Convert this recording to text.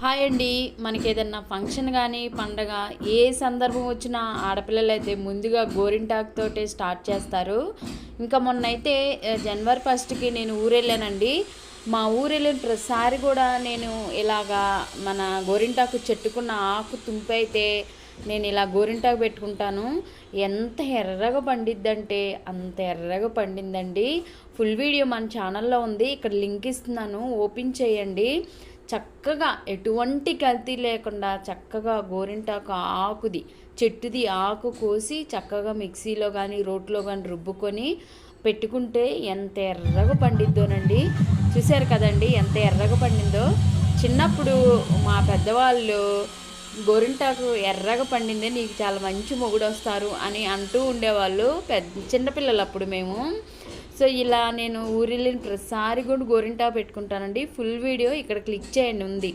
Hi అండి. మనకి ఏదన్నా ఫంక్షన్ కానీ పండగ ఏ సందర్భం వచ్చినా ఆడపిల్లలు అయితే ముందుగా గోరింటాకు తోటే స్టార్ట్ చేస్తారు. ఇంకా మొన్నైతే జనవరి 1కి నేను ఊరెళ్ళానండి. మా ఊరెళ్ళిన ప్రతిసారి కూడా నేను ఇలాగా మన గోరింటాకు చెట్టుకున్న ఆకు తుంపైతే నేను ఇలా గోరింటాకు పెట్టుకుంటాను. ఎంత ఎర్రగా పండిద్దంటే అంత ఎర్రగా పండిందండి. ఫుల్ వీడియో మన ఛానల్లో ఉంది, ఇక్కడ లింక్ ఇస్తున్నాను, ఓపెన్ చేయండి. చక్కగా ఎటువంటి కల్తీ లేకుండా చక్కగా గోరింటాకు ఆకుది చెట్టుది ఆకు కోసి చక్కగా మిక్సీలో కానీ రోట్లో కానీ రుబ్బుకొని పెట్టుకుంటే ఎంత ఎర్రగా పండిద్దోనండి. చూశారు కదండి ఎంత ఎర్రగా పండిందో. చిన్నప్పుడు మా పెద్దవాళ్ళు గోరింటాకు ఎర్రగా పండిందే నీకు చాలా మంచి మొగుడు వస్తారు అని అంటూ ఉండేవాళ్ళు, చిన్నపిల్లలు అప్పుడు మేము. సో ఇలా నేను ఊరెళ్ళిన ప్రతిసారి కూడా గోరింటాకు పెట్టుకుంటానండి. ఫుల్ వీడియో ఇక్కడ క్లిక్ చేయండి ఉంది.